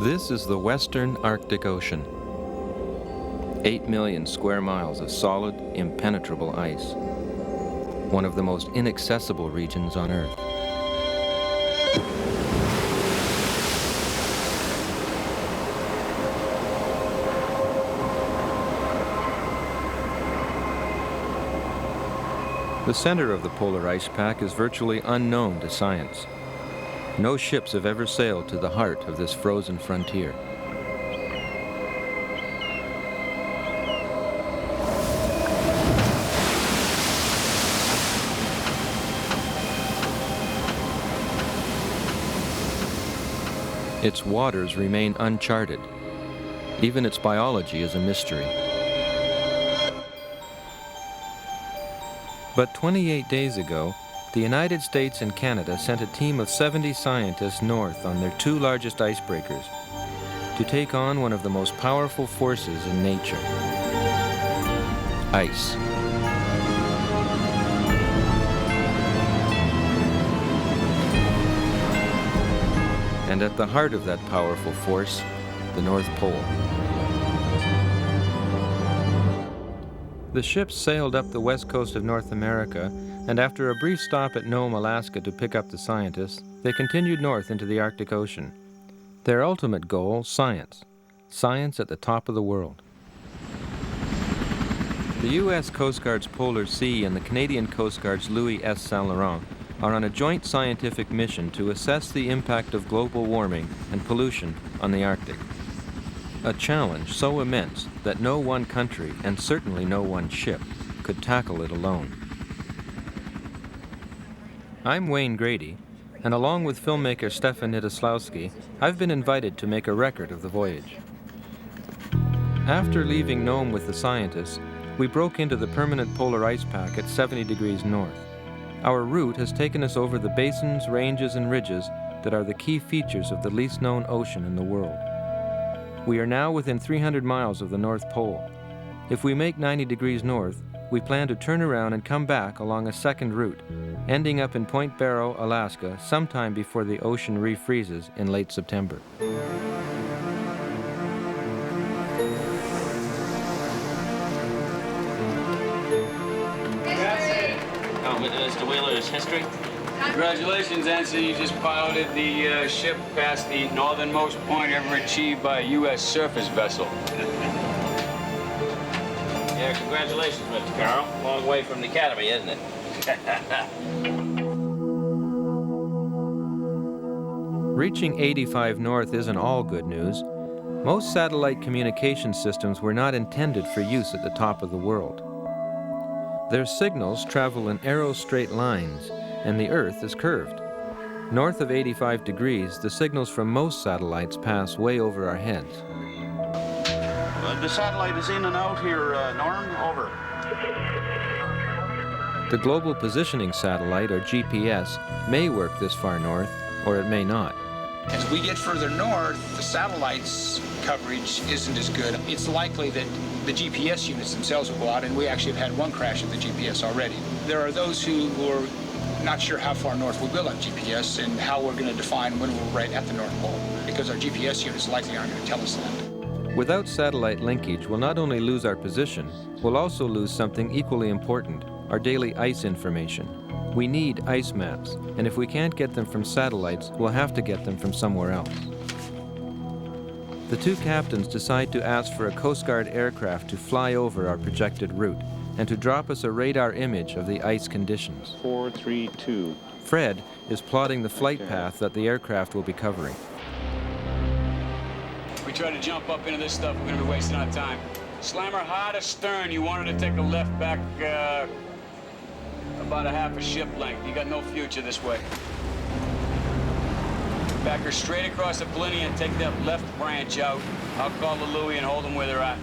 This is the Western Arctic Ocean. 8 million square miles of solid, impenetrable ice. One of the most inaccessible regions on Earth. The center of the polar ice pack is virtually unknown to science. No ships have ever sailed to the heart of this frozen frontier. Its waters remain uncharted. Even its biology is a mystery. But 28 days ago, the United States and Canada sent a team of 70 scientists north on their two largest icebreakers to take on one of the most powerful forces in nature: ice. And at the heart of that powerful force, the North Pole. The ships sailed up the west coast of North America, and after a brief stop at Nome, Alaska to pick up the scientists, they continued north into the Arctic Ocean. Their ultimate goal, science. Science at the top of the world. The U.S. Coast Guard's Polar Sea and the Canadian Coast Guard's Louis S. Saint Laurent are on a joint scientific mission to assess the impact of global warming and pollution on the Arctic. A challenge so immense that no one country, and certainly no one ship, could tackle it alone. I'm Wayne Grady, and along with filmmaker Stefan Nitoslawski, I've been invited to make a record of the voyage. After leaving Nome with the scientists, we broke into the permanent polar ice pack at 70 degrees north. Our route has taken us over the basins, ranges, and ridges that are the key features of the least known ocean in the world. We are now within 300 miles of the North Pole. If we make 90 degrees north, we plan to turn around and come back along a second route, ending up in Point Barrow, Alaska, sometime before the ocean refreezes in late September. Mr. Wheeler's history. Congratulations, Ensign. You just piloted the ship past the northernmost point ever achieved by a U.S. surface vessel. Yeah, congratulations, Mr. Carroll. Long way from the Academy, isn't it? Reaching 85 north isn't all good news. Most satellite communication systems were not intended for use at the top of the world. Their signals travel in arrow straight lines, and the Earth is curved. North of 85 degrees, the signals from most satellites pass way over our heads. The satellite is in and out here, Norm, over. The Global Positioning Satellite, or GPS, may work this far north, or it may not. As we get further north, the satellite's coverage isn't as good. It's likely that the GPS units themselves will go out, and we actually have had one crash of the GPS already. There are those who are not sure how far north we will on GPS and how we're going to define when we're right at the North Pole, because our GPS units likely aren't going to tell us that. Without satellite linkage, we'll not only lose our position, we'll also lose something equally important, our daily ice information. We need ice maps, and if we can't get them from satellites, we'll have to get them from somewhere else. The two captains decide to ask for a Coast Guard aircraft to fly over our projected route and to drop us a radar image of the ice conditions. 432. Fred is plotting the flight path that the aircraft will be covering. We try to jump up into this stuff, we're going to be wasting our time. Slammer hard astern. You wanted to take a left back about a half a ship length. You got no future this way. Back her straight across the Blenny and take that left branch out. I'll call the Louis and hold them where they're at.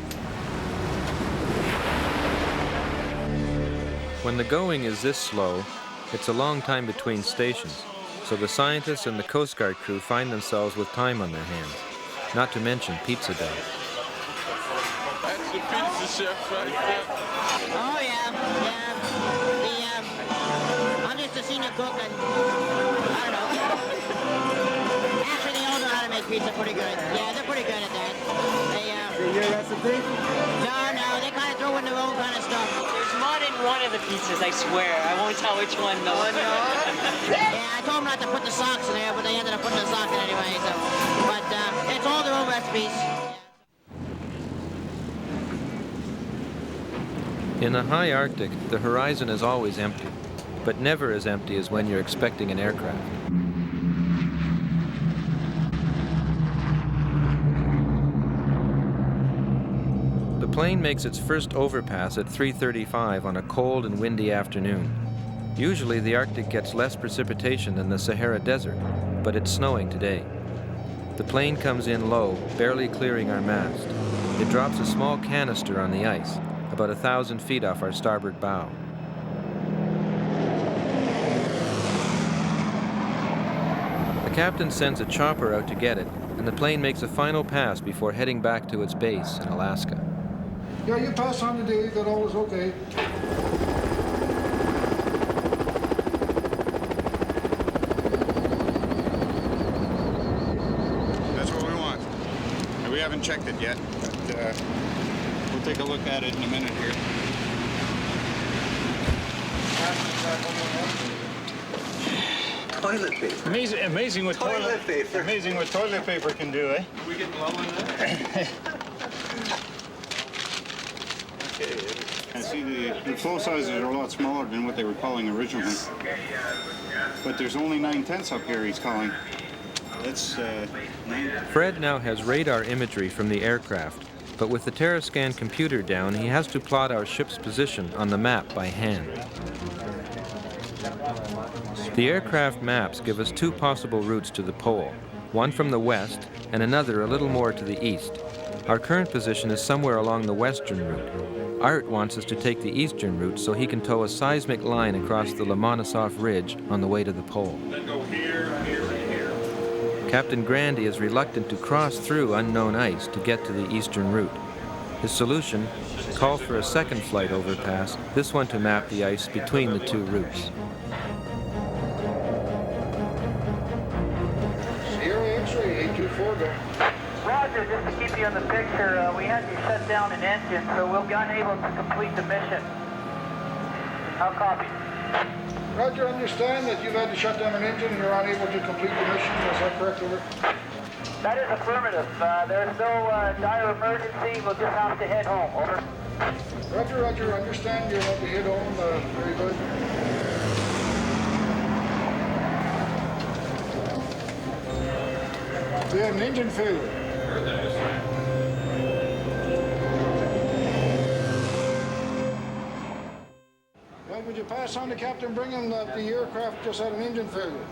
When the going is this slow, it's a long time between stations, so the scientists and the Coast Guard crew find themselves with time on their hands, not to mention pizza day. That's the pizza chef right there. Oh, yeah. I'm just a senior cook, and I don't know. Actually, they all know how to make pizza pretty good. Yeah, they're pretty good at that. They, Yeah, that's the thing? no, they kind of throw in their own kind of stuff. There's mud in one of the pizzas, I swear. I won't tell which one, though. Yeah, I told them not to put the socks in there, but they ended up putting the socks in anyway. So, but it's all their own recipes. In the high Arctic, the horizon is always empty, but never as empty as when you're expecting an aircraft. The plane makes its first overpass at 3:35 on a cold and windy afternoon. Usually the Arctic gets less precipitation than the Sahara Desert, but it's snowing today. The plane comes in low, barely clearing our mast. It drops a small canister on the ice, about 1,000 feet off our starboard bow. The captain sends a chopper out to get it, and the plane makes a final pass before heading back to its base in Alaska. Yeah, you pass on today, that all is okay. That's what we want. And we haven't checked it yet, but we'll take a look at it in a minute here. Toilet paper. Amazing what Toilet paper. Amazing what toilet paper can do, eh? Are we getting low in there? I see the flow sizes are a lot smaller than what they were calling originally. But there's only 9/10 up here he's calling. That's 9. Fred now has radar imagery from the aircraft, but with the Terrascan computer down, he has to plot our ship's position on the map by hand. The aircraft maps give us 2 possible routes to the pole, one from the west and another a little more to the east. Our current position is somewhere along the western route. Art wants us to take the eastern route so he can tow a seismic line across the Lomonosov Ridge on the way to the pole. Then go here, here, and here. Captain Grandy is reluctant to cross through unknown ice to get to the eastern route. His solution? Call for a second flight overpass, this one to map the ice between the 2 routes. Sierra X-ray 824, go. Roger, just to keep you in the picture, we had to shut down an engine, so we'll be unable to complete the mission. I'll copy. Roger, understand that you've had to shut down an engine and you're unable to complete the mission. Is that correct, over? That is affirmative. There's no dire emergency. We'll just have to head home. Over. Roger, understand you'll have to head home. Very good. We have an engine failure. Well, would you pass on to Captain Brigham that the aircraft just had an engine failure?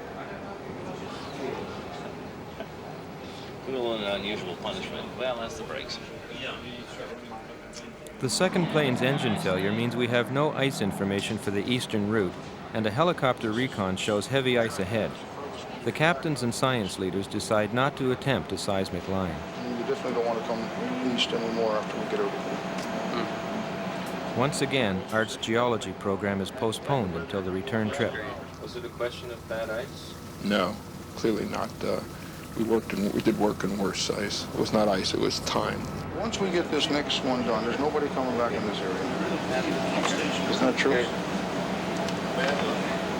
Cruel and unusual punishment. Well, that's the brakes. The second plane's engine failure means we have no ice information for the eastern route, and a helicopter recon shows heavy ice ahead. The captains and science leaders decide not to attempt a seismic line. You definitely don't want to come east anymore after we get over here. Once again, Art's geology program is postponed until the return trip. Was it a question of bad ice? No, clearly not. We did work in worse ice. It was not ice, it was time. Once we get this next one done, there's nobody coming back in this area. Isn't that true?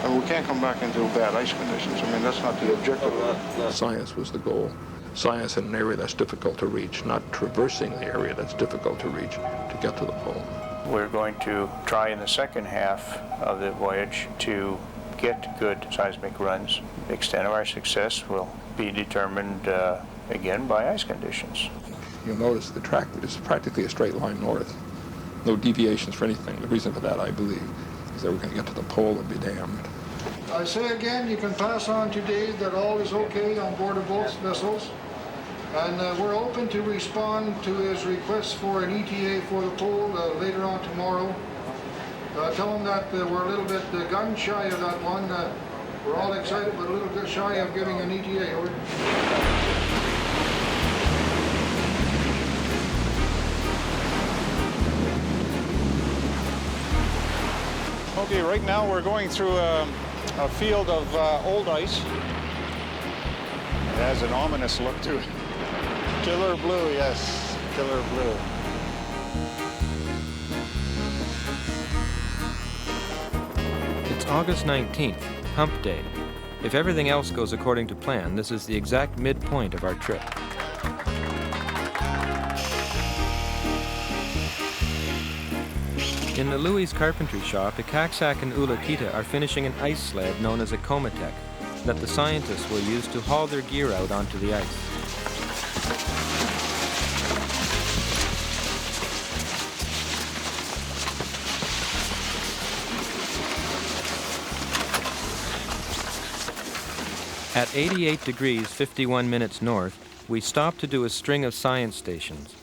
And we can't come back into bad ice conditions. I mean, that's not the objective of it. Science was the goal. Science in an area that's difficult to reach, not traversing the area that's difficult to reach to get to the pole. We're going to try in the second half of the voyage to get good seismic runs. The extent of our success will be determined again by ice conditions. You'll notice the track is practically a straight line north. No deviations for anything. The reason for that, I believe, is that we're going to get to the pole and be damned. I say again, you can pass on today that all is okay on board of both vessels. And we're open to respond to his requests for an ETA for the pole later on tomorrow. Tell him that we're a little bit gun shy of that one. We're all excited, but a little bit shy of giving an ETA. Over. Okay, right now we're going through a field of old ice. has an ominous look to it. Killer blue, yes, killer blue. It's August 19th, Hump Day. If everything else goes according to plan, this is the exact midpoint of our trip. In the Louis carpentry shop, Ikaksak and Ula Tita are finishing an ice sled known as a Komatek that the scientists will use to haul their gear out onto the ice. At 88 degrees 51 minutes north, we stop to do a string of science stations.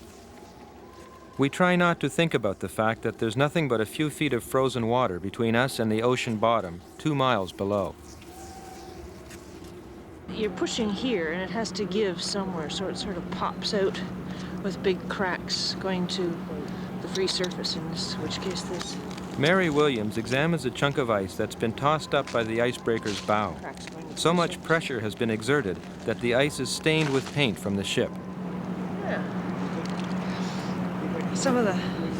We try not to think about the fact that there's nothing but a few feet of frozen water between us and the ocean bottom, 2 miles below. You're pushing here and it has to give somewhere, so it sort of pops out with big cracks going to the free surface, in which case this. Mary Williams examines a chunk of ice that's been tossed up by the icebreaker's bow. So much pressure has been exerted that the ice is stained with paint from the ship. Yeah. Some of the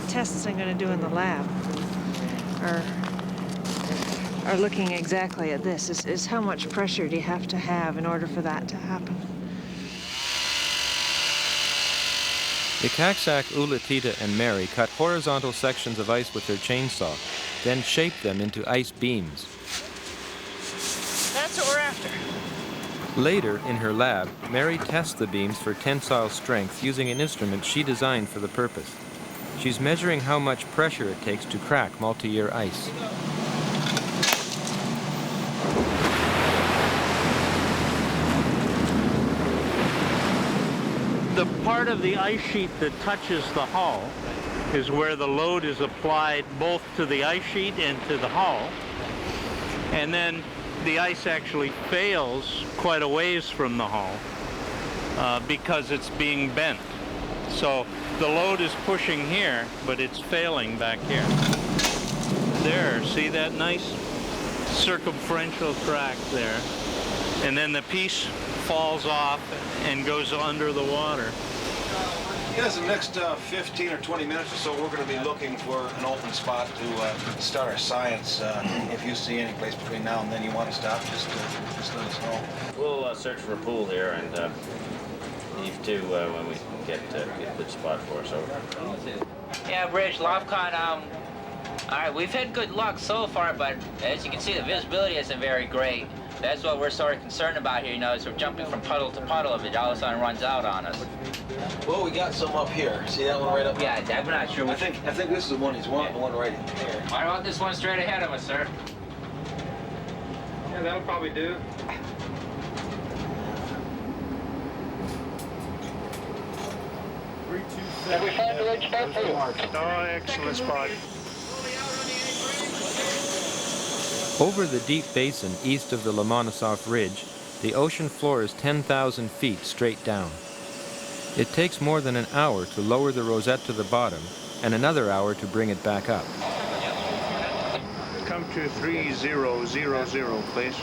tests I'm going to do in the lab are looking exactly at this, is how much pressure do you have to have in order for that to happen. Ikaksak, Ula Tita, and Mary cut horizontal sections of ice with their chainsaw, then shape them into ice beams. That's what we're after. Later, in her lab, Mary tests the beams for tensile strength using an instrument she designed for the purpose. She's measuring how much pressure it takes to crack multi-year ice. The part of the ice sheet that touches the hull is where the load is applied both to the ice sheet and to the hull. And then the ice actually fails quite a ways from the hull because it's being bent. So the load is pushing here, but it's failing back here. There, see that nice circumferential crack there? And then the piece falls off and goes under the water. Yes, the next 15 or 20 minutes or so, we're going to be looking for an open spot to start our science. If you see any place between now and then you want to stop, just let us know. We'll search for a pool here and leave too when we get a good spot for us. Over. Yeah, Bridge, LOFCON, all right, we've had good luck so far, but as you can see, the visibility isn't very great. That's what we're sort of concerned about here, is we're jumping from puddle to puddle if it all of a sudden runs out on us. Well, we got some up here. See that one right up? Yeah, I'm not sure. I think this is the one he's wanting, the one right in here. Why about this one straight ahead of us, sir? Yeah, that'll probably do. Have we found the right spot for you? Oh, excellent spot. Over the deep basin east of the Lomonosov Ridge, the ocean floor is 10,000 feet straight down. It takes more than an hour to lower the rosette to the bottom and another hour to bring it back up. Come to 3000, please.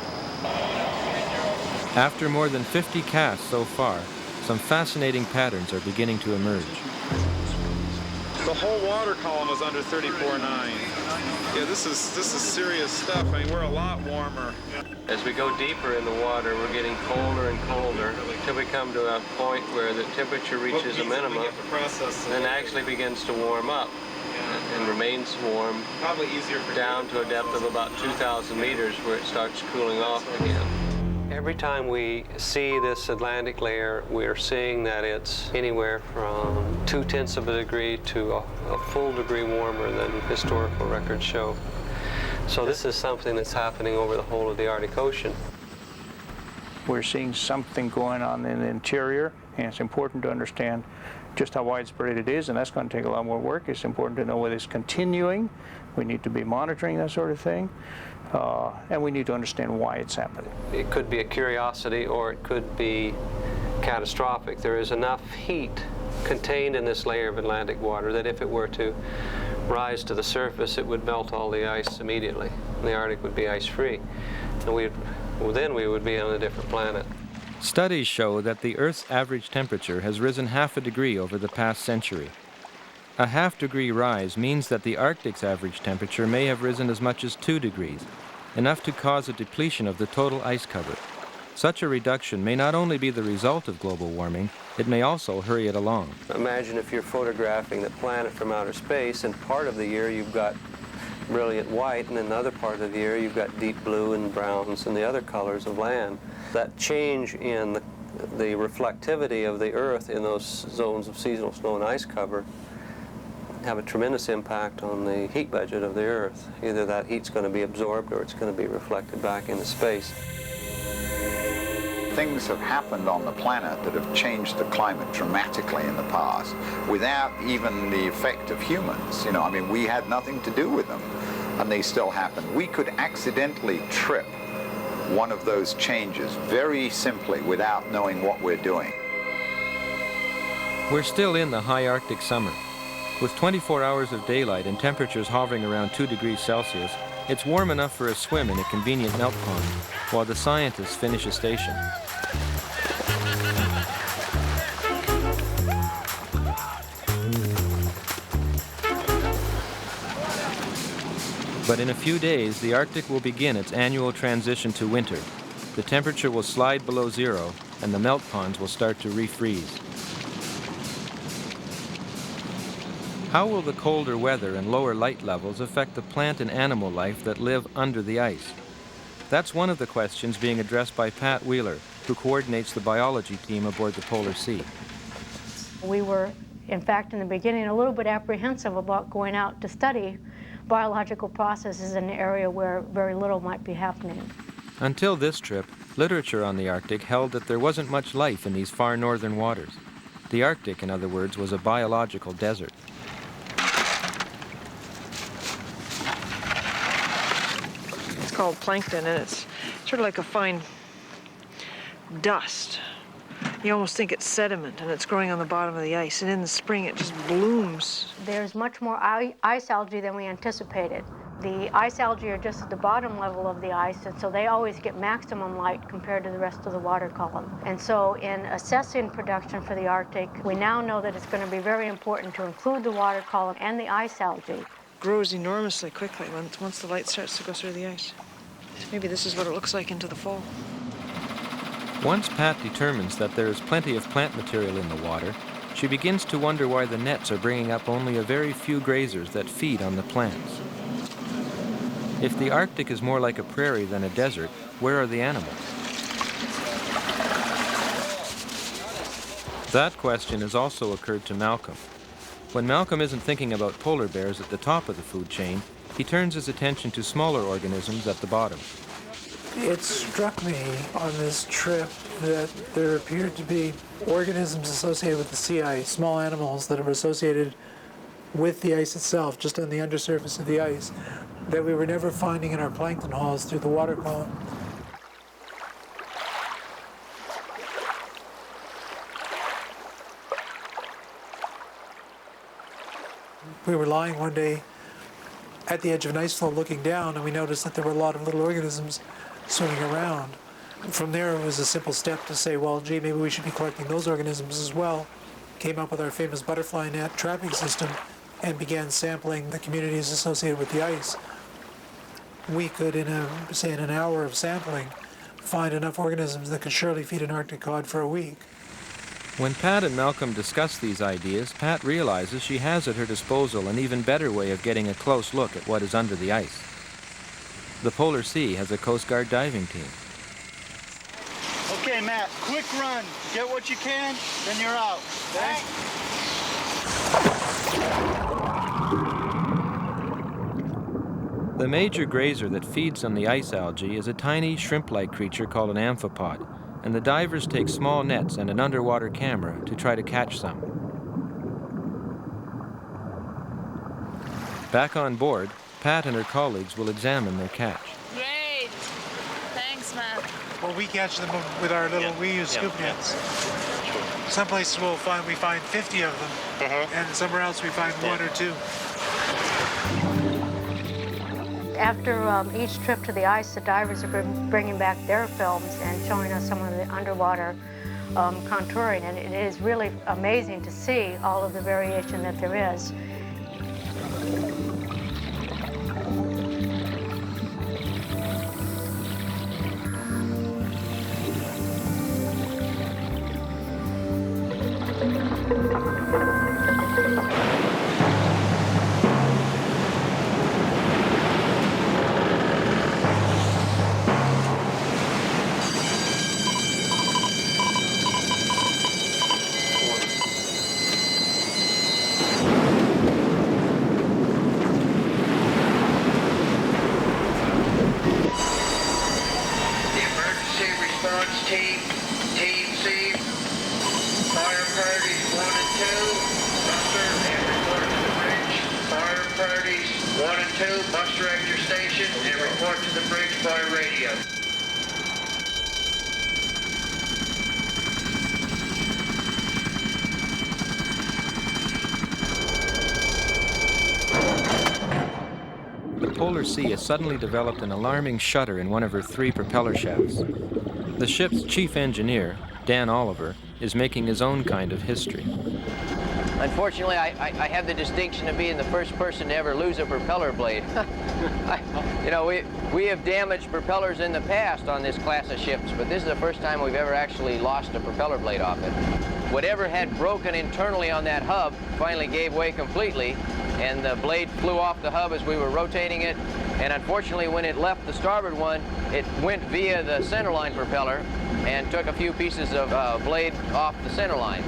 After more than 50 casts so far, some fascinating patterns are beginning to emerge. The whole water column was under 34.9. Yeah, this is serious stuff. I mean, we're a lot warmer. As we go deeper in the water, we're getting colder and colder until we come to a point where the temperature reaches a minimum and then actually begins to warm up and remains warm down to a depth of about 2,000 meters where it starts cooling off again. Every time we see this Atlantic layer, we're seeing that it's anywhere from 0.2 of a degree to a full degree warmer than historical records show. So this is something that's happening over the whole of the Arctic Ocean. We're seeing something going on in the interior, and it's important to understand just how widespread it is, and that's going to take a lot more work. It's important to know whether it's continuing. We need to be monitoring that sort of thing. And we need to understand why it's happening. It could be a curiosity or it could be catastrophic. There is enough heat contained in this layer of Atlantic water that if it were to rise to the surface, it would melt all the ice immediately. The Arctic would be ice-free. And then we would be on a different planet. Studies show that the Earth's average temperature has risen half a degree over the past century. A half-degree rise means that the Arctic's average temperature may have risen as much as 2 degrees, enough to cause a depletion of the total ice cover. Such a reduction may not only be the result of global warming, it may also hurry it along. Imagine if you're photographing the planet from outer space, and part of the year you've got brilliant white, and another part of the year you've got deep blue and browns and the other colors of land. That change in the reflectivity of the Earth in those zones of seasonal snow and ice cover have a tremendous impact on the heat budget of the Earth. Either that heat's going to be absorbed or it's going to be reflected back into space. Things have happened on the planet that have changed the climate dramatically in the past without even the effect of humans. You know, I mean, we had nothing to do with them, and they still happened. We could accidentally trip one of those changes very simply without knowing what we're doing. We're still in the high Arctic summer. With 24 hours of daylight and temperatures hovering around 2 degrees Celsius, it's warm enough for a swim in a convenient melt pond, while the scientists finish a station. But in a few days, the Arctic will begin its annual transition to winter. The temperature will slide below zero, and the melt ponds will start to refreeze. How will the colder weather and lower light levels affect the plant and animal life that live under the ice? That's one of the questions being addressed by Pat Wheeler, who coordinates the biology team aboard the Polar Sea. We were, in fact, in the beginning, a little bit apprehensive about going out to study biological processes in an area where very little might be happening. Until this trip, literature on the Arctic held that there wasn't much life in these far northern waters. The Arctic, in other words, was a biological desert. It's called plankton, and it's sort of like a fine dust. You almost think it's sediment, and it's growing on the bottom of the ice, and in the spring it just blooms. There's much more ice algae than we anticipated. The ice algae are just at the bottom level of the ice, and so they always get maximum light compared to the rest of the water column. And so in assessing production for the Arctic, we now know that it's going to be very important to include the water column and the ice algae. Grows enormously quickly once the light starts to go through the ice. Maybe this is what it looks like into the fall. Once Pat determines that there is plenty of plant material in the water, she begins to wonder why the nets are bringing up only a very few grazers that feed on the plants. If the Arctic is more like a prairie than a desert, where are the animals? That question has also occurred to Malcolm. When Malcolm isn't thinking about polar bears at the top of the food chain, he turns his attention to smaller organisms at the bottom. It struck me on this trip that there appeared to be organisms associated with the sea ice, small animals that are associated with the ice itself, just on the undersurface of the ice, that we were never finding in our plankton hauls through the water column. We were lying one day at the edge of an ice floe looking down, and we noticed that there were a lot of little organisms swimming around. From there, it was a simple step to say, well, gee, maybe we should be collecting those organisms as well. Came up with our famous butterfly net trapping system and began sampling the communities associated with the ice. We could, in an hour of sampling, find enough organisms that could surely feed an Arctic cod for a week. When Pat and Malcolm discuss these ideas, Pat realizes she has at her disposal an even better way of getting a close look at what is under the ice. The Polar Sea has a Coast Guard diving team. Okay, Matt, quick run. Get what you can, then you're out. Okay? The major grazer that feeds on the ice algae is a tiny shrimp-like creature called an amphipod, and the divers take small nets and an underwater camera to try to catch some. Back on board, Pat and her colleagues will examine their catch. Great. Thanks, Matt. Well, we catch them with our little, we use scoop nets. Some places we find 50 of them, and somewhere else we find 1 or 2. After each trip to the ice, the divers are bringing back their films and showing us some of the underwater contouring, and it is really amazing to see all of the variation that there is. The Polar Sea has suddenly developed an alarming shudder in one of her 3 propeller shafts. The ship's chief engineer, Dan Oliver, is making his own kind of history. Unfortunately, I have the distinction of being the first person to ever lose a propeller blade. We have damaged propellers in the past on this class of ships, but this is the first time we've ever actually lost a propeller blade off it. Whatever had broken internally on that hub finally gave way completely, and the blade flew off the hub as we were rotating it, and unfortunately when it left the starboard one, it went via the centerline propeller and took a few pieces of blade off the centerline.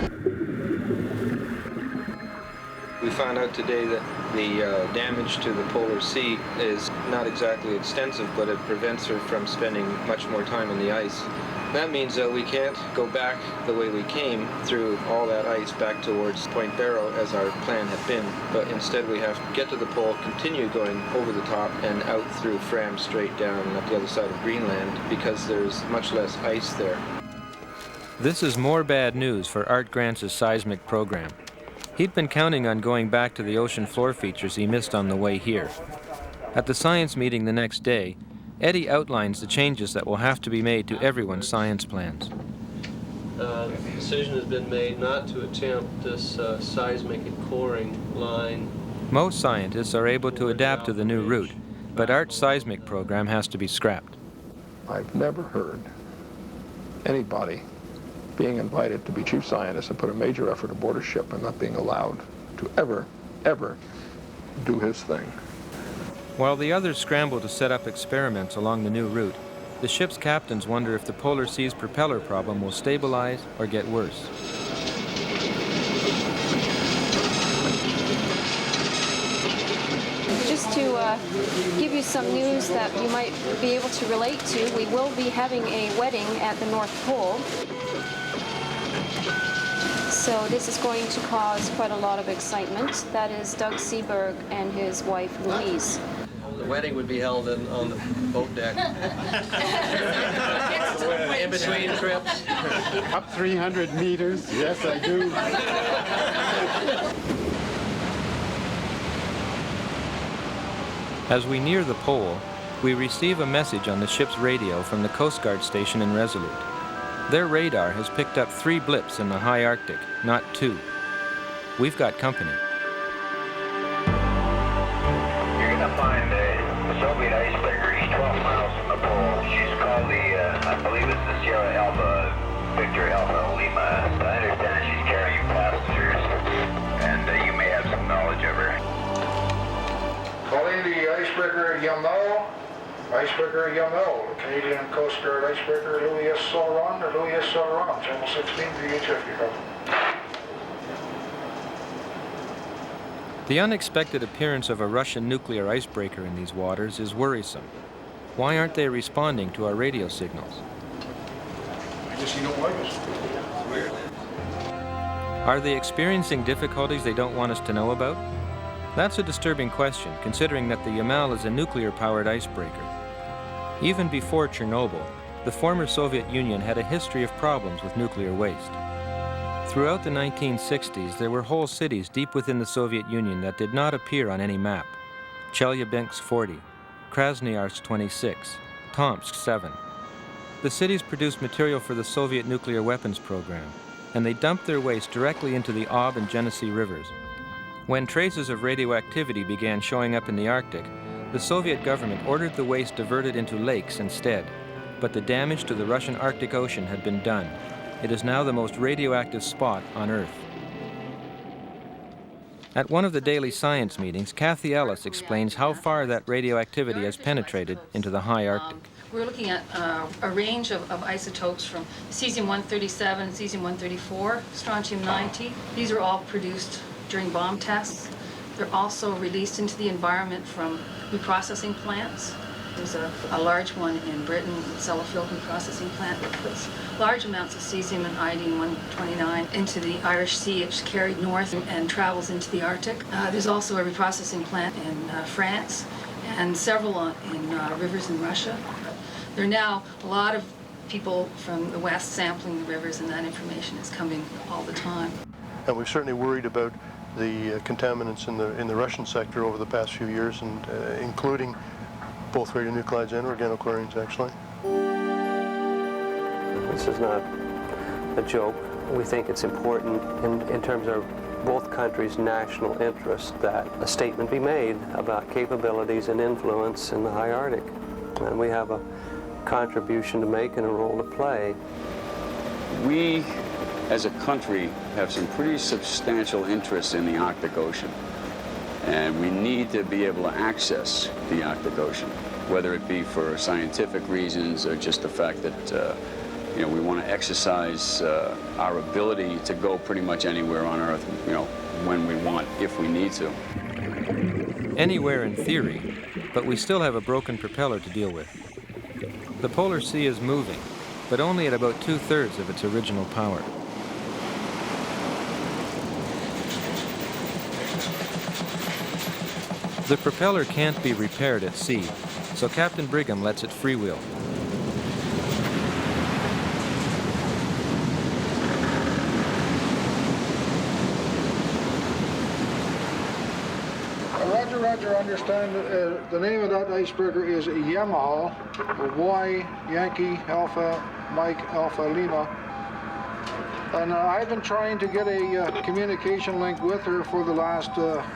We found out today that the damage to the Polar Sea is not exactly extensive, but it prevents her from spending much more time in the ice. That means that we can't go back the way we came through all that ice back towards Point Barrow as our plan had been, but instead we have to get to the pole, continue going over the top and out through Fram straight down at the other side of Greenland because there's much less ice there. This is more bad news for Art Grant's seismic program. He'd been counting on going back to the ocean floor features he missed on the way here. At the science meeting the next day, Eddie outlines the changes that will have to be made to everyone's science plans. The decision has been made not to attempt this seismic and coring line. Most scientists are able to adapt to the new route, but Art's seismic program has to be scrapped. I've never heard anybody being invited to be chief scientist and put a major effort aboard a ship and not being allowed to ever do his thing. While the others scramble to set up experiments along the new route, the ship's captains wonder if the Polar Sea's propeller problem will stabilize or get worse. Just to give you some news that you might be able to relate to, we will be having a wedding at the North Pole. So this is going to cause quite a lot of excitement. That is Doug Seaberg and his wife Louise. The wedding would be held on the boat deck. In between trips. Up 300 meters, yes I do. As we near the pole, we receive a message on the ship's radio from the Coast Guard station in Resolute. Their radar has picked up 3 blips in the high Arctic, not 2. We've got company. You're going to find a Soviet icebreaker. She's 12 miles from the pole. She's called I believe it's the Sierra Alpha, Victor Alpha Lima. I understand she's carrying passengers, and you may have some knowledge of her. Calling the icebreaker Yamal. Icebreaker Yamal, Canadian Coast Guard icebreaker Louis S. Sauron or Louis S. Sauron, Channel 16 VHF, you have. The unexpected appearance of a Russian nuclear icebreaker in these waters is worrisome. Why aren't they responding to our radio signals? I guess you don't like us. Weird. Are they experiencing difficulties they don't want us to know about? That's a disturbing question, considering that the Yamal is a nuclear-powered icebreaker. Even before Chernobyl, the former Soviet Union had a history of problems with nuclear waste. Throughout the 1960s, there were whole cities deep within the Soviet Union that did not appear on any map. Chelyabinsk 40, Krasnoyarsk 26, Tomsk 7. The cities produced material for the Soviet nuclear weapons program, and they dumped their waste directly into the Ob and Genesee rivers. When traces of radioactivity began showing up in the Arctic, the Soviet government ordered the waste diverted into lakes instead, but the damage to the Russian Arctic Ocean had been done. It is now the most radioactive spot on Earth. At one of the daily science meetings, Kathy Ellis explains how far that radioactivity has penetrated into the high Arctic. We're looking at a range of isotopes from cesium-137, cesium-134, strontium-90. These are all produced during bomb tests. They're also released into the environment from reprocessing plants. There's a large one in Britain, Sellafield reprocessing plant, that puts large amounts of cesium and iodine-129 into the Irish Sea. It's carried north and travels into the Arctic. There's also a reprocessing plant in France and several in rivers in Russia. There are now a lot of people from the West sampling the rivers, and that information is coming all the time. And we've certainly worried about the contaminants in the Russian sector over the past few years, and including both radionuclides and organochlorines, actually. This is not a joke. We think it's important in terms of both countries' national interest that a statement be made about capabilities and influence in the high Arctic. And we have a contribution to make and a role to play. We, as a country, have some pretty substantial interests in the Arctic Ocean. And we need to be able to access the Arctic Ocean, whether it be for scientific reasons or just the fact that we want to exercise our ability to go pretty much anywhere on Earth, when we want, if we need to. Anywhere in theory, but we still have a broken propeller to deal with. The Polar Sea is moving, but only at about 2/3 of its original power. The propeller can't be repaired at sea, so Captain Brigham lets it freewheel. Roger, understand the name of that icebreaker is Yamaha, Y, Yankee, Alpha, Mike, Alpha, Lima. And I've been trying to get a communication link with her for the last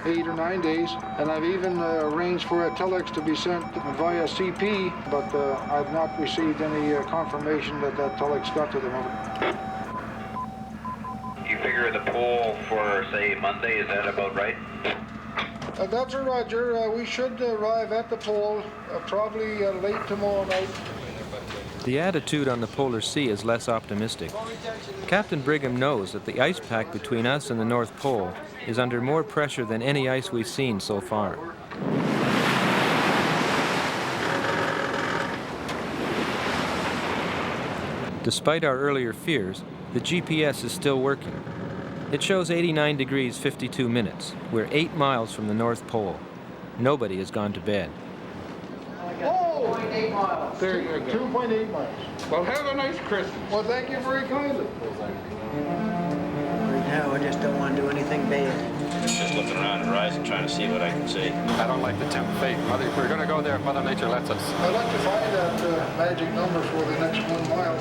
8 or 9 days, and I've even arranged for a telex to be sent via CP, but I've not received any confirmation that that telex got to them. You figure the poll for, say, Monday, is that about right? That's a Roger. We should arrive at the pole probably late tomorrow night. The attitude on the Polar Sea is less optimistic. Captain Brigham knows that the ice pack between us and the North Pole is under more pressure than any ice we've seen so far. Despite our earlier fears, the GPS is still working. It shows 89 degrees 52 minutes. We're 8 miles from the North Pole. Nobody has gone to bed. Oh, 2.8 miles. There you go. 2.8 miles. Well, have a nice Christmas. Well, thank you very kindly. Right now, I just don't want to do anything bad. Just looking around the horizon, trying to see what I can see. I don't like to tempt fate. If we're going to go there, Mother Nature lets us. I'd like to find that magic number for the next 1 mile.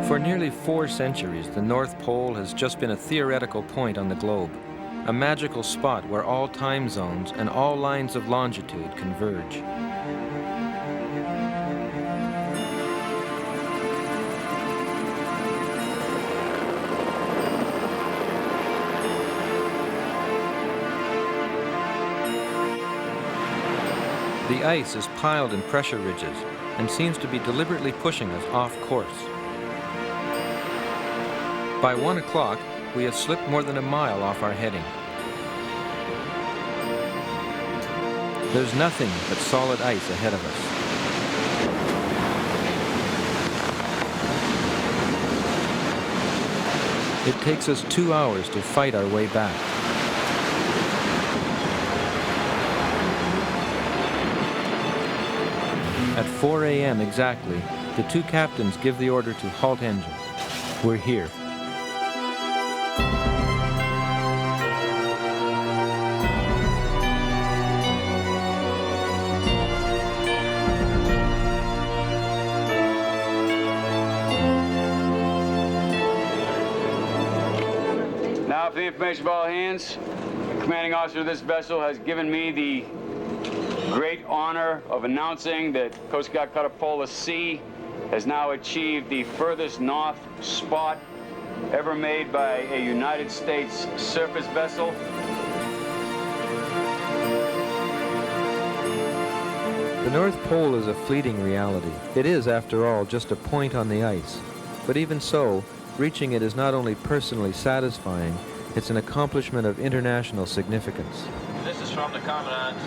For nearly 4 centuries, the North Pole has just been a theoretical point on the globe, a magical spot where all time zones and all lines of longitude converge. The ice is piled in pressure ridges and seems to be deliberately pushing us off course. By 1 o'clock, we have slipped more than a mile off our heading. There's nothing but solid ice ahead of us. It takes us 2 hours to fight our way back. At 4 a.m. exactly, the 2 captains give the order to halt engines. We're here. the information of all hands. The commanding officer of this vessel has given me the great honor of announcing that Coast Guard Cutter Polar C has now achieved the furthest north spot ever made by a United States surface vessel. The North Pole is a fleeting reality. It is, after all, just a point on the ice. But even so, reaching it is not only personally satisfying, it's an accomplishment of international significance. This is from the Commandant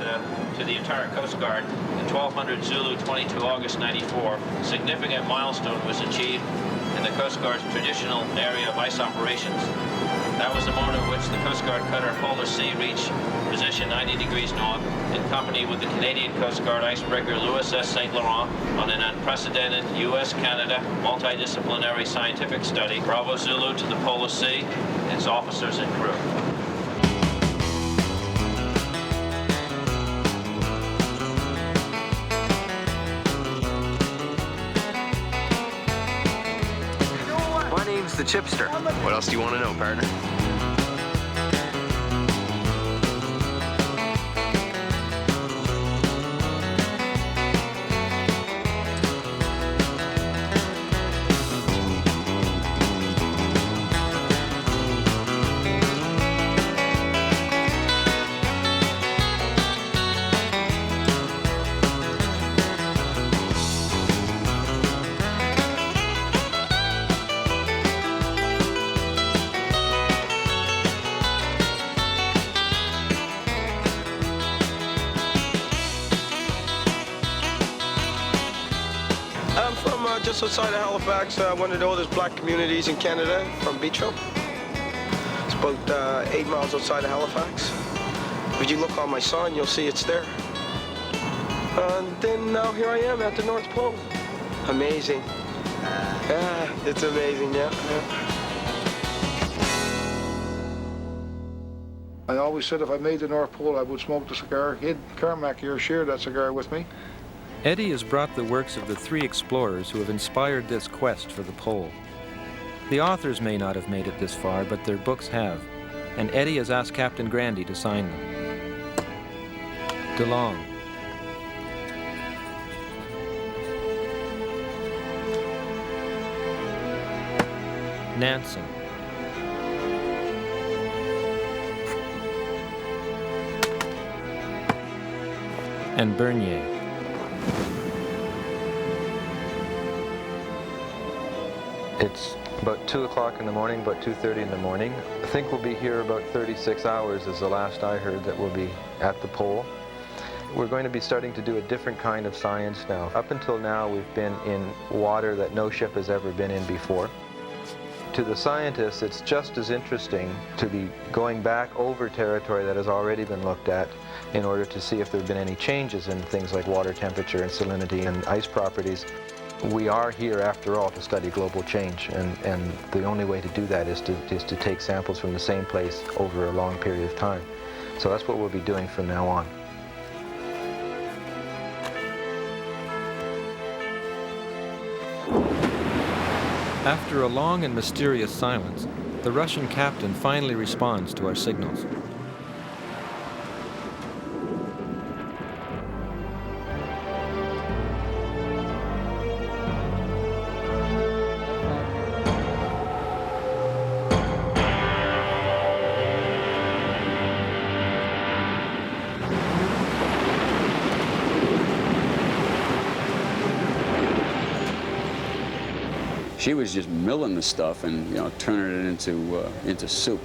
to the entire Coast Guard. In 1200 Zulu, 22 August 94, a significant milestone was achieved in the Coast Guard's traditional area of ice operations. That was the moment at which the Coast Guard cutter Polar C reached position 90 degrees north in company with the Canadian Coast Guard icebreaker Louis S. St. Laurent on an unprecedented U.S.-Canada multidisciplinary scientific study. Bravo Zulu to the Polar C, its officers and crew. My name's the Chipster. What else do you want to know, partner? Just outside of Halifax, one of the oldest black communities in Canada, from Beachville. It's about 8 miles outside of Halifax. If you look on my sign, you'll see it's there. And then now here I am at the North Pole. Amazing. Yeah, it's amazing, yeah. I always said if I made the North Pole, I would smoke the cigar. Ed Carmack here shared that cigar with me. Eddie has brought the works of the 3 explorers who have inspired this quest for the pole. The authors may not have made it this far, but their books have, and Eddie has asked Captain Grandy to sign them. DeLong. Nansen. And Bernier. It's about 2 o'clock in the morning, about 2:30 in the morning. I think we'll be here about 36 hours is the last I heard that we'll be at the pole. We're going to be starting to do a different kind of science now. Up until now, we've been in water that no ship has ever been in before. To the scientists, it's just as interesting to be going back over territory that has already been looked at in order to see if there have been any changes in things like water temperature and salinity and ice properties. We are here, after all, to study global change, and the only way to do that is to take samples from the same place over a long period of time. So that's what we'll be doing from now on. After a long and mysterious silence, the Russian captain finally responds to our signals. She was just milling the stuff and, you know, turning it into soup.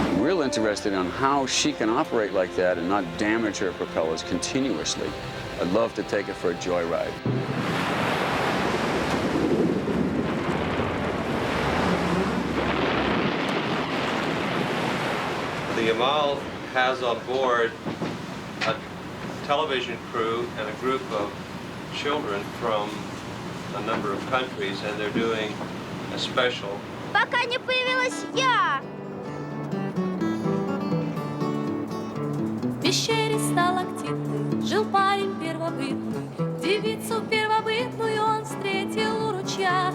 I'm real interested in how she can operate like that and not damage her propellers continuously. I'd love to take it for a joyride. The Yamal has on board a television crew and a group of children from a number of countries, and they're doing a special. Пока не появилась я, пещере сталактиты жил парень первобытный. Девицу первобытную он встретил у ручья.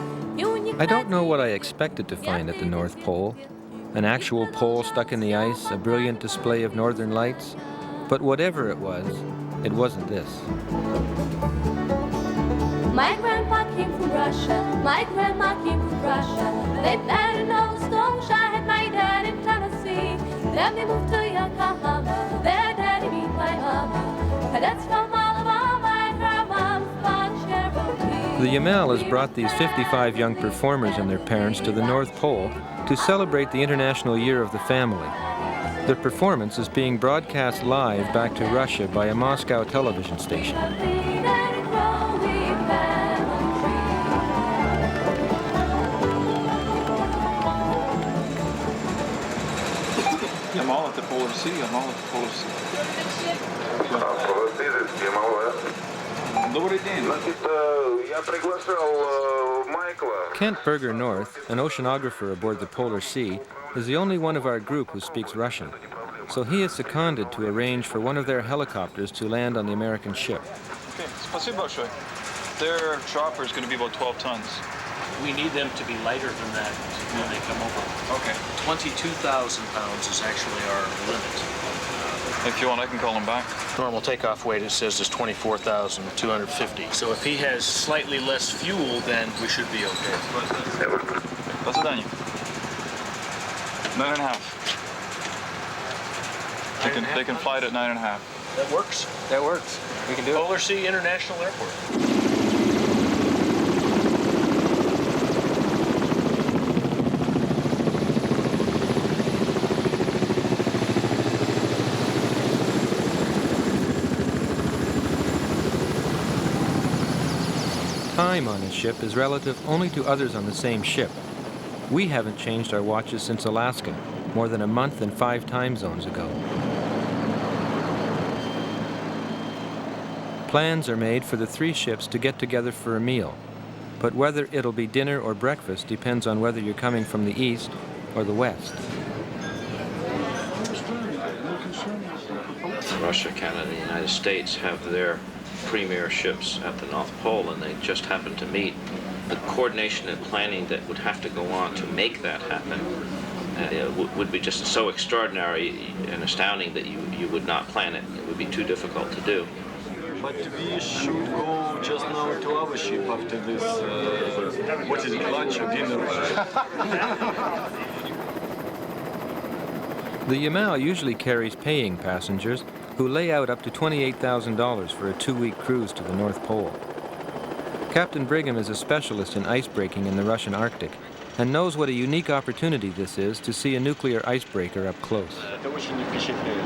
I don't know what I expected to find at the North Pole. An actual pole stuck in the ice, a brilliant display of northern lights. But whatever it wasn't this. My grandpa came from Russia, my grandma came from Russia. They planted no stone, I had my dad in Tennessee. Then they moved to Yokohama, their daddy beat my mama. Cadets from Alabama, and her mom from Cherokee. The Yamal has brought these 55 young performers and their parents to the North Pole to celebrate the International Year of the Family. Their performance is being broadcast live back to Russia by a Moscow television station. Yamal at the Polar Sea, Yamal at the Polar Sea. Добрый день. Я приглашал Майкла. Kent Berger North, an oceanographer aboard the Polar Sea, is the only one of our group who speaks Russian. So he is seconded to arrange for one of their helicopters to land on the American ship. Okay, спасибо большое. Their chopper is going to be about 12 tons. We need them to be lighter than that when they come over. Okay. 22,000 pounds is actually our limit. If you want, I can call him back. Normal takeoff weight, it says, is 24,250. So if he has slightly less fuel, then we should be okay. До свидания. 9.5. They can fly it at 9.5. That works. That works. We can do it. Polar Sea International Airport. Time on a ship is relative only to others on the same ship. We haven't changed our watches since Alaska, more than a month and 5 time zones ago. Plans are made for the 3 ships to get together for a meal, but whether it'll be dinner or breakfast depends on whether you're coming from the east or the west. Russia, Canada, the United States have their premier ships at the North Pole, and they just happen to meet. The coordination and planning that would have to go on to make that happen would be just so extraordinary and astounding that you would not plan it. It would be too difficult to do. But we should go just now to our ship after this, what is it, lunch or dinner? The Yamal usually carries paying passengers who lay out up to $28,000 for a 2-week cruise to the North Pole. Captain Brigham is a specialist in icebreaking in the Russian Arctic and knows what a unique opportunity this is to see a nuclear icebreaker up close.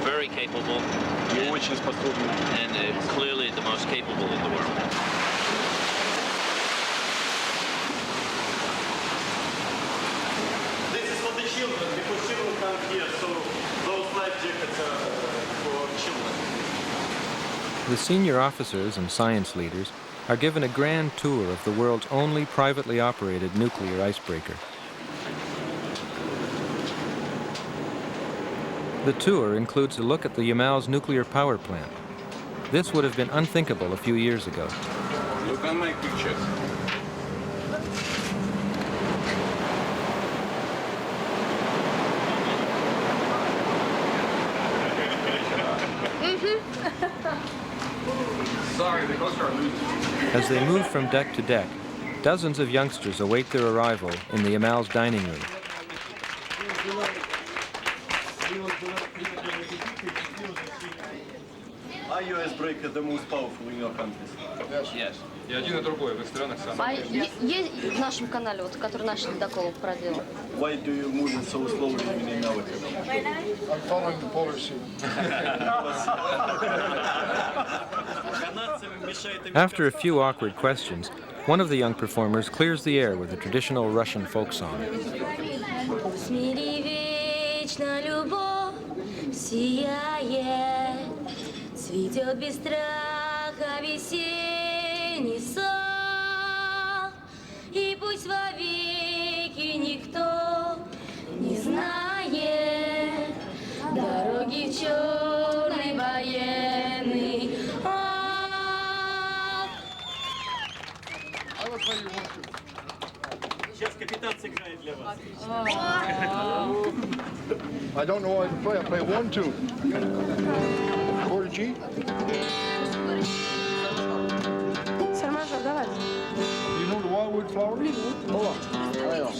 Very capable and clearly the most capable in the world. This is for the children, because children come here, so those life jackets are for children. The senior officers and science leaders are given a grand tour of the world's only privately operated nuclear icebreaker. The tour includes a look at the Yamal's nuclear power plant. This would have been unthinkable a few years ago. Look at my pictures. Sorry, the Coast Guard loses. As they move from deck to deck, dozens of youngsters await their arrival in the Yamal's dining room. Are you icebreaker the most powerful in your countries? Yes. И один и другой в их странах самые. Есть в нашем канале, вот, который наш ледокол проделал? Why do you move it so slowly in our canal? I'm following the Polar Sea. After a few awkward questions, one of the young performers clears the air with a traditional Russian folk song. Цветет без страха весенний сон, и пусть вовеки никто не знает дороги в черной боящей I don't know how to play. I play 1-2. Quarter G. You know the wildwood flower? Hold on. Hang on.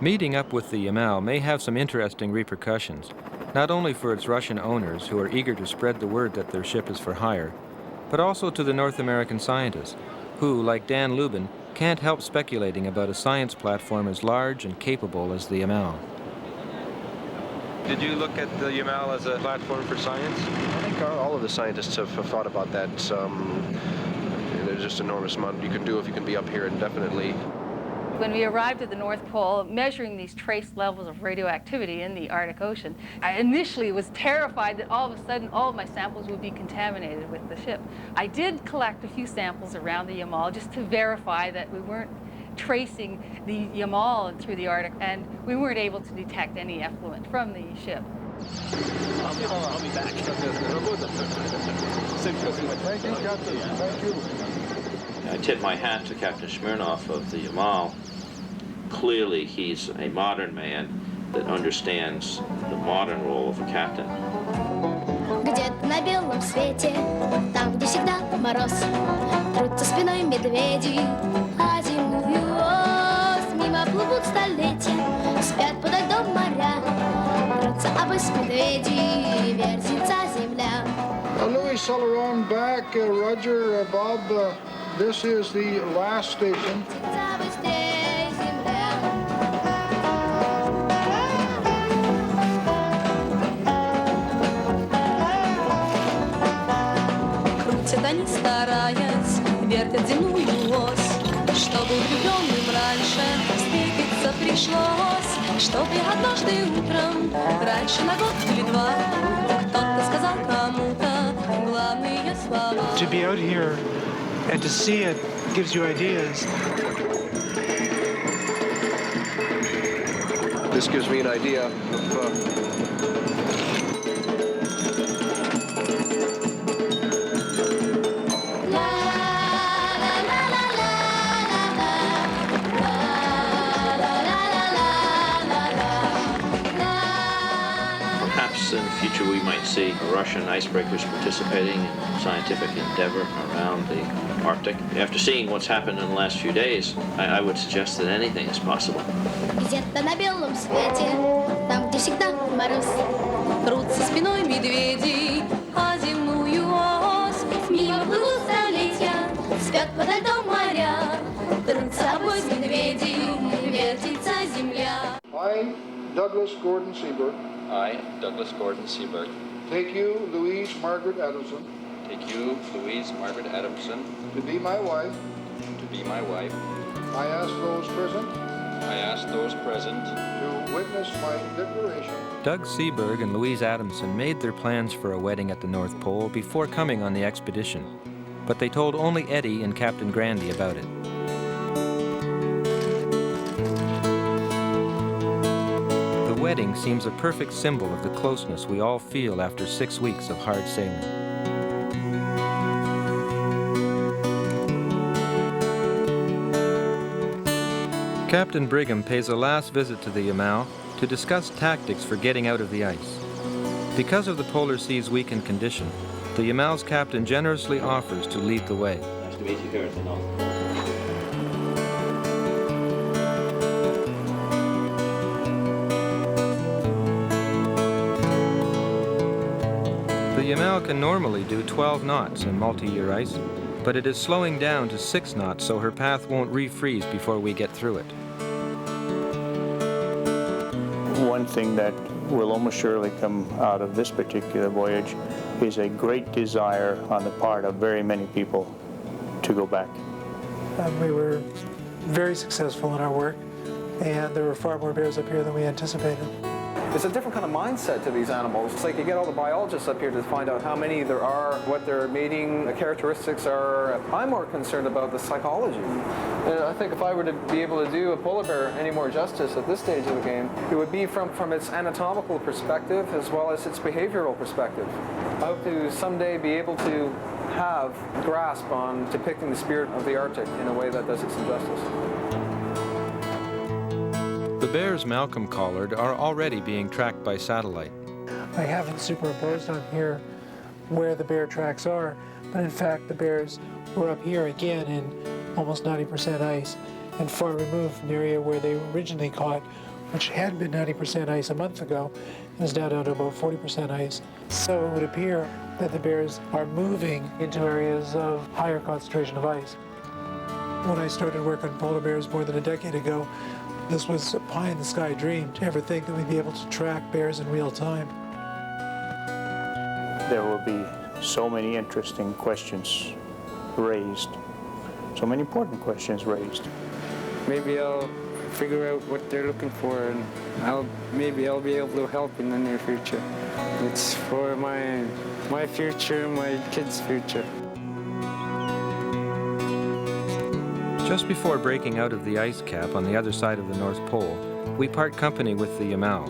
Meeting up with the Yamal may have some interesting repercussions, not only for its Russian owners who are eager to spread the word that their ship is for hire, but also to the North American scientists who, like Dan Lubin, can't help speculating about a science platform as large and capable as the Yamal. Did you look at the Yamal as a platform for science? I think all of the scientists have thought about that. There's just enormous amount you can do if you can be up here indefinitely. When we arrived at the North Pole, measuring these trace levels of radioactivity in the Arctic Ocean, I initially was terrified that all of a sudden all of my samples would be contaminated with the ship. I did collect a few samples around the Yamal just to verify that we weren't tracing the Yamal through the Arctic, and we weren't able to detect any effluent from the ship. I'll be back. Thank you, Captain. Thank you. I tip my hat to Captain Smirnov of the Yamal. Clearly, he's a modern man that understands the modern role of a captain. Где-то на белом свете, там, где всегда мороз, трутся спиной медведи, а зимую ось мимо плывут столетия, спят подо льдом моря, трутся обось медведи, вертится земля. Louis Celeron back, Roger, Bob. This is the last station. Крутят они, стараясь, вертят земную ось, чтобы влюбленным раньше встретиться пришлось, чтобы однажды утром, раньше на год или два, кто-то сказал кому-то главные слова. To be out here and to see it gives you ideas. This gives me an idea of Perhaps in the future we might see Russian icebreakers participating in scientific endeavor around the Arctic. After seeing what's happened in the last few days, I would suggest that anything is possible. Где-то на белом свете, там, где всегда мороз, трутся спиной медведи, а земную ось мимо плывут столетия, спят подо льдом моря, трутся обось медведи, вертится земля. I, Douglas Gordon Seaberg. I, Douglas Gordon Seaberg. Take you, Louise Margaret Adamson. Take you, Louise Margaret Adamson. To be my wife. To be my wife. I ask those present. I ask those present. To witness my declaration. Doug Seaberg and Louise Adamson made their plans for a wedding at the North Pole before coming on the expedition, but they told only Eddie and Captain Grandy about it. The wedding seems a perfect symbol of the closeness we all feel after 6 weeks of hard sailing. Captain Brigham pays a last visit to the Yamal to discuss tactics for getting out of the ice. Because of the polar sea's weakened condition, the Yamal's captain generously offers to lead the way. Nice to meet you here at the North. The Yamal can normally do 12 knots in multi-year ice, but it is slowing down to 6 knots so her path won't refreeze before we get through it. One thing that will almost surely come out of this particular voyage is a great desire on the part of very many people to go back. We were very successful in our work, and there were far more bears up here than we anticipated. It's a different kind of mindset to these animals. It's like you get all the biologists up here to find out how many there are, what their mating characteristics are. I'm more concerned about the psychology. And I think if I were to be able to do a polar bear any more justice at this stage of the game, it would be from its anatomical perspective as well as its behavioral perspective. I hope to someday be able to have grasp on depicting the spirit of the Arctic in a way that does it some justice. The bears Malcolm collared are already being tracked by satellite. I haven't superimposed on here where the bear tracks are, but in fact the bears were up here again in almost 90% ice and far removed from the area where they were originally caught, which had been 90% ice a month ago and is now down to about 40% ice. So it would appear that the bears are moving into areas of higher concentration of ice. When I started work on polar bears more than a decade ago, this was a pie-in-the-sky dream to ever think that we'd be able to track bears in real time. There will be so many interesting questions raised, so many important questions raised. Maybe I'll figure out what they're looking for, and maybe I'll be able to help in the near future. It's for my future, my kids' future. Just before breaking out of the ice cap on the other side of the North Pole, we part company with the Yamal.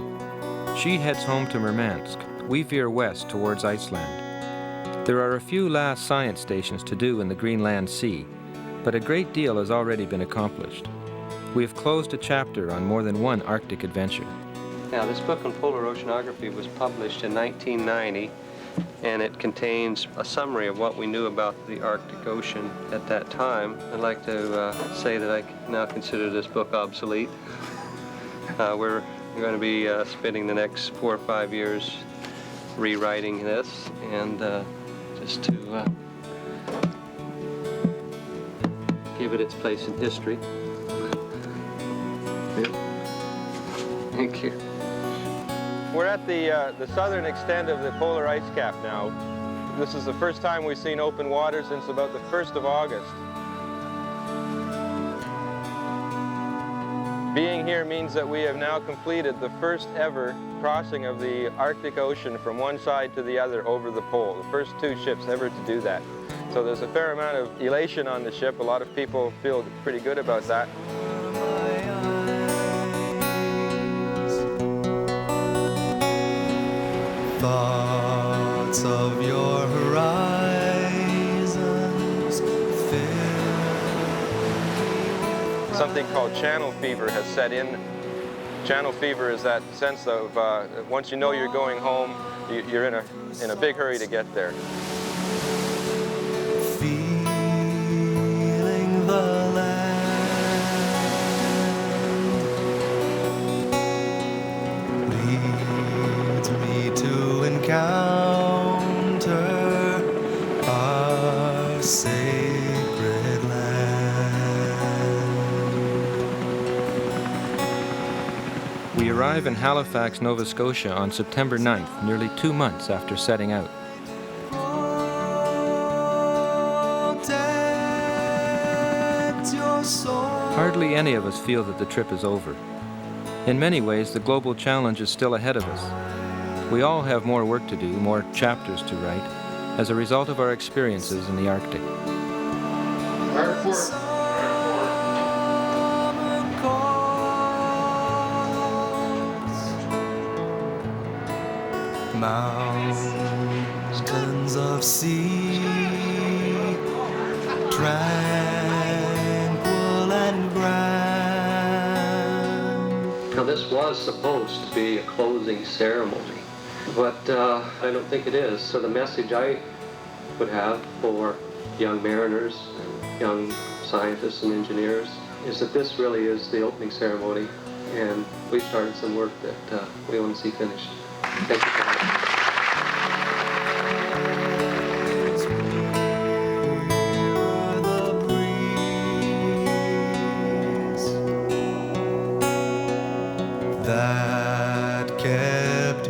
She heads home to Murmansk. We veer west towards Iceland. There are a few last science stations to do in the Greenland Sea, but a great deal has already been accomplished. We have closed a chapter on more than one Arctic adventure. Now, this book on polar oceanography was published in 1990, and it contains a summary of what we knew about the Arctic Ocean at that time. I'd like to say that I now consider this book obsolete. We're going to be spending the next 4 or 5 years rewriting this, and just to give it its place in history. Thank you. We're at the southern extent of the polar ice cap now. This is the first time we've seen open water since about the 1st of August. Being here means that we have now completed the first ever crossing of the Arctic Ocean from one side to the other over the pole. The first 2 ships ever to do that. So there's a fair amount of elation on the ship. A lot of people feel pretty good about that. Thoughts of your horizons fill. Something called channel fever has set in. Channel fever is that sense of once you know you're going home, you're in a big hurry to get there. Feeling the encounter our sacred land. We arrive in Halifax, Nova Scotia on September 9th, nearly 2 months after setting out. Hardly any of us feel that the trip is over. In many ways, the global challenge is still ahead of us. We all have more work to do, more chapters to write, as a result of our experiences in the Arctic. Mountains of sea, tranquil and grand. Now, this was supposed to be a closing ceremony, but I don't think it is. So the message I would have for young mariners, and young scientists and engineers is that this really is the opening ceremony, and we've started some work that we want to see finished. Thank you for having me. That kept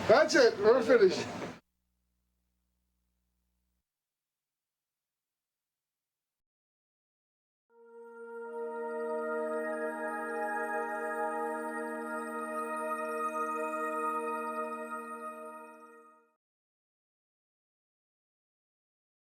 That's it, we're finished.